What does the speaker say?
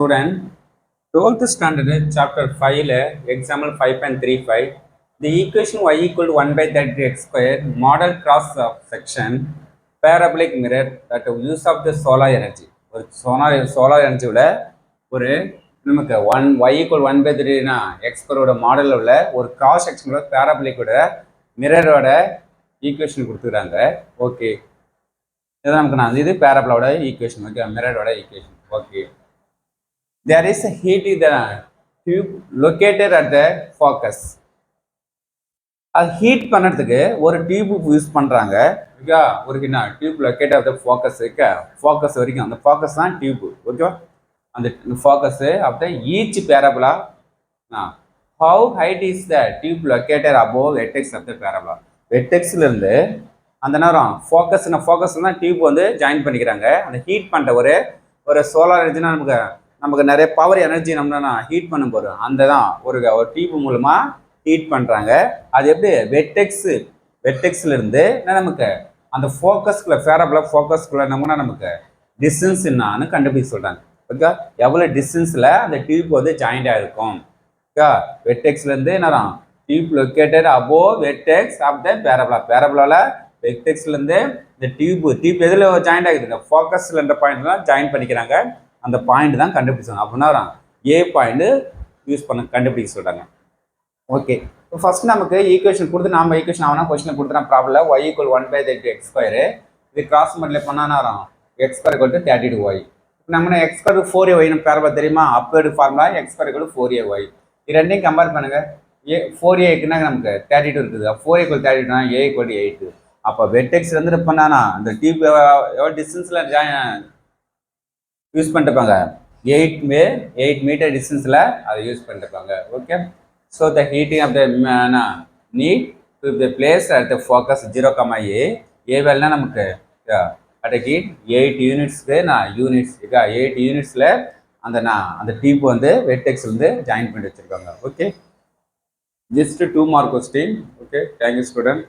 Student, 12th standard chapter 5 example 5.35 the equation y equal to 1 by 30x square model cross section parabolic mirror that use of the solar energy ஒரு solar energy விட ஒரு நமக்கு 1 y equal 1 by 3 னா x ஸ்கொயரோட மாடலில் உள்ள ஒரு cross செக்ஷனோட பேராபலிக்கோட மிரரோட ஈக்குவேஷன் கொடுத்துக்கிறாங்க. ஓகே, இதான் நமக்கு நான் இது பேராபலோட ஈக்குவேஷன், ஓகே, மிரரோட equation. Okay, there is a heat in the tube located at the focus. அது ஹீட் பண்ணுறதுக்கு ஒரு டியூப் யூஸ் பண்ணுறாங்க. ஓகே, ஒரு tube locate of the focus இருக்க ஃபோக்கஸ் வரைக்கும் அந்த ஃபோக்கஸ் தான் டியூப். ஓகேவா, அந்த focus of the each parabola. How height is the tube located above vertex of the parabola. வெட்டெக்ஸ்லேருந்து அந்த நேரம் ஃபோக்கஸ் தான் டியூப் வந்து ஜாயின் பண்ணிக்கிறாங்க. அந்த ஹீட் பண்ணுற ஒரு சோலார் எனர்ஜினா நமக்கு நிறைய பவர் எனர்ஜி நம்ம ஹீட் பண்ண போகிறோம். அந்த தான் ஒரு டியூப் மூலமாக ஹீட் பண்ணுறாங்க. அது எப்படி வெட்டெக்ஸ்லேருந்து நமக்கு அந்த ஃபோக்கஸ்குள்ளே பேரபலா ஃபோக்கஸ்குள்ளே நமக்கு டிஸ்டன்ஸ் என்னான்னு கண்டுபிடிக்க சொல்கிறாங்க. ஓகே, எவ்வளோ டிஸ்டன்ஸில் அந்த டியூப் வந்து ஜாயிண்டாக இருக்கும். ஓகே, வெட்டெக்ஸ்லேருந்து என்ன tube located above vertex of the பேரபலாவில் வெட்டெக்ஸ்லேருந்து இந்த டியூப் எதில் ஜாயிண்ட் ஆகுது, இந்த ஃபோக்கஸ்லன்ற பாயிண்ட்லாம் ஜாயின் பண்ணிக்கிறாங்க. அந்த பாயிண்ட் தான் கண்டுபிடிச்சாங்க. அப்படின்னா ஏ பாயிண்ட் யூஸ் பண்ண கண்டுபிடிக்க சொல்கிறாங்க. ஓகே, இப்போ ஃபர்ஸ்ட் நமக்கு ஈக்குவேஷன் கொடுத்து நம்ம ஈக்குவேஷன் ஆகணும் கொஸ்டின் கொடுத்துனா problem y equal 1 by 30 x square. இது கிராஸ் மல்டிப்ளை பண்ணால் x square equal to 32y. நம்ம x ஸ்கொயர் 4ay நம்ம பேரபல் தெரியுமா, அப்போது formula x square equal 4ay. இது ரெண்டையும் கம்பேர் பண்ணுங்க. 4aக்குன்னா நமக்கு 32 இருக்குது, 4 ஈக்குவல் 32னா a ஈக்குவல் 8. அப்போ வெட்டெக்ஸ் வந்து பண்ணானா அந்த டியூப் எவ்வளோ டிஸ்டன்ஸில் யூஸ் பண்ணிருப்பாங்க, 8 மீட்டர் டிஸ்டன்ஸில் அதை யூஸ் பண்ணிருப்பாங்க. Okay, so the heating of the need to the place at the focus 0, a வேல்னா நமக்கு அட் ஹீட் 8 யூனிட்ஸ்க்கு யூனிட்ஸ் 8 யூனிட்ஸில் அந்த டியூப் வந்து வெட்டெக்ஸ் வந்து ஜாயின் பண்ணி வச்சுருக்காங்க. Okay, just 2 mark question. Okay, thank you student.